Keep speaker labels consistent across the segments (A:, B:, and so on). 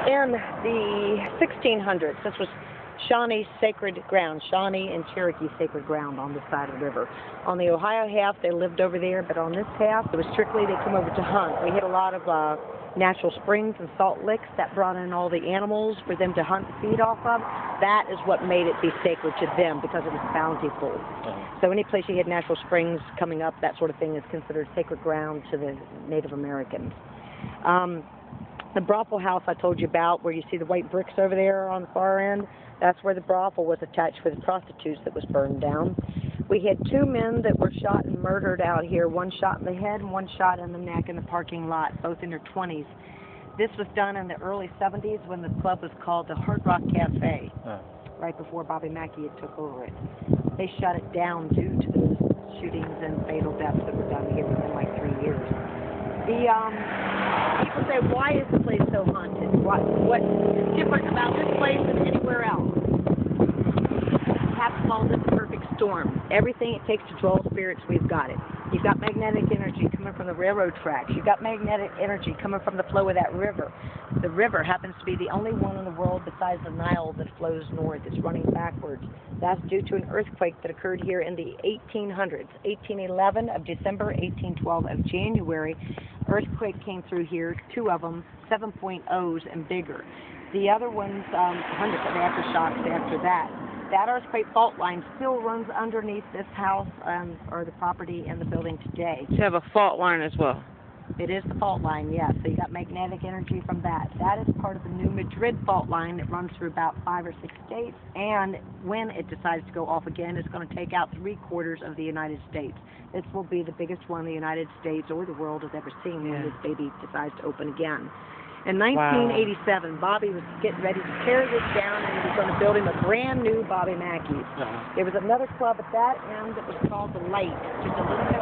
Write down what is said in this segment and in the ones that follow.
A: In the 1600s, this was Shawnee sacred ground, Shawnee and Cherokee sacred ground on this side of the river. On the Ohio half, they lived over there, but on this half, it was strictly they come over to hunt. We had a lot of natural springs and salt licks that brought in all the animals for them to hunt and feed off of. That is what made it be sacred to them because it was bountiful. So any place you had natural springs coming up, that sort of thing is considered sacred ground to the Native Americans. The brothel house I told you about, where you see the white bricks over there on the far end, that's where the brothel was attached for the prostitutes that was burned down. We had 2 men that were shot and murdered out here, one shot in the head and one shot in the neck in the parking lot, both in their 20s. This was done in the early 70s when the club was called the Hard Rock Cafe, right before Bobby Mackeys took over it. They shut it down due to the shootings and fatal deaths that were done here within like 3 years. People say, why is the place so haunted? What's different about this place than anywhere else? Perhaps falls into perfect storm. Everything it takes to draw spirits, we've got it. You've got magnetic energy coming from the railroad tracks. You've got magnetic energy coming from the flow of that river. The river happens to be the only one in the world besides the Nile that flows north. It's running backwards. That's due to an earthquake that occurred here in the 1800s, 1811 of December, 1812 of January. Earthquake came through here, 2 of them, 7.0s and bigger. The other ones, hundreds of aftershocks after that. That earthquake fault line still runs underneath this house or the property and the building today.
B: You have a fault line as well.
A: It is the fault line, yes. So you got magnetic energy from that. That is part of the New Madrid fault line that runs through about 5 or 6 states. And when it decides to go off again, it's going to take out 3/4 of the United States. This will be the biggest one the United States or the world has ever seen when this baby decides to open again. In 1987, Bobby was getting ready to tear this down, and he was going to build him a brand new Bobby Mackeys. There was another club at that end that was called The Light, just a little bit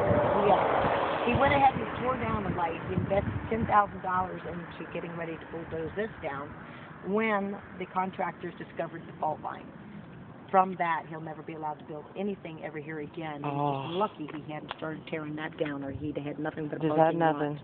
A: He went ahead and tore down The Light. He invested $10,000 into getting ready to bulldoze this down when the contractors discovered the fault line. From that, he'll never be allowed to build anything ever here again. He was lucky he hadn't started tearing that down, or he'd had nothing but a parking lot.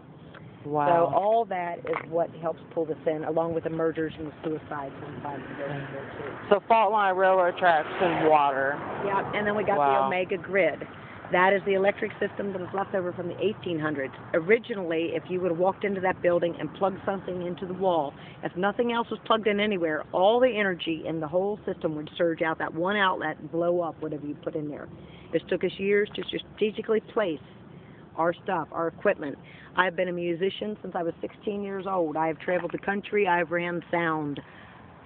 B: Wow.
A: So all that is what helps pull this in, along with the murders and the suicides inside the building here too.
B: So fault line, railroad tracks, and water.
A: Yeah, and then we got the Omega grid. That is the electric system that was left over from the 1800s. Originally, if you would have walked into that building and plugged something into the wall, if nothing else was plugged in anywhere, all the energy in the whole system would surge out that one outlet and blow up whatever you put in there. This took us years to strategically place our stuff, our equipment. I've been a musician since I was 16 years old. I have traveled the country. I've ran sound.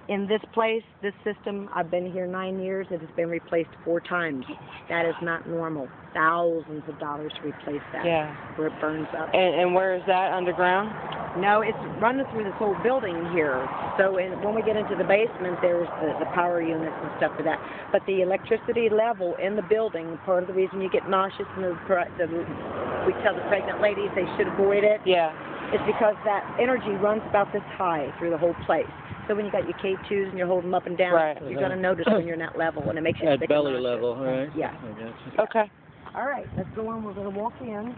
A: In this place, this system, I've been here 9 years. It has been replaced 4 times. That is not normal. Thousands of dollars to replace that. Where it burns up.
B: And where is that, underground?
A: No, it's running through this whole building here. So when we get into the basement, there's the power units and stuff for that. But the electricity level in the building, part of the reason you get nauseous and we tell the pregnant ladies they should avoid it. It's because that energy runs about this high through the whole place. So when you got your K2s and you're holding them up and down, you're going to notice when you're in that level, and it makes you sick.
C: At belly level, right?
A: Yeah.
B: Okay.
A: All right, let's go on. We're going to walk in.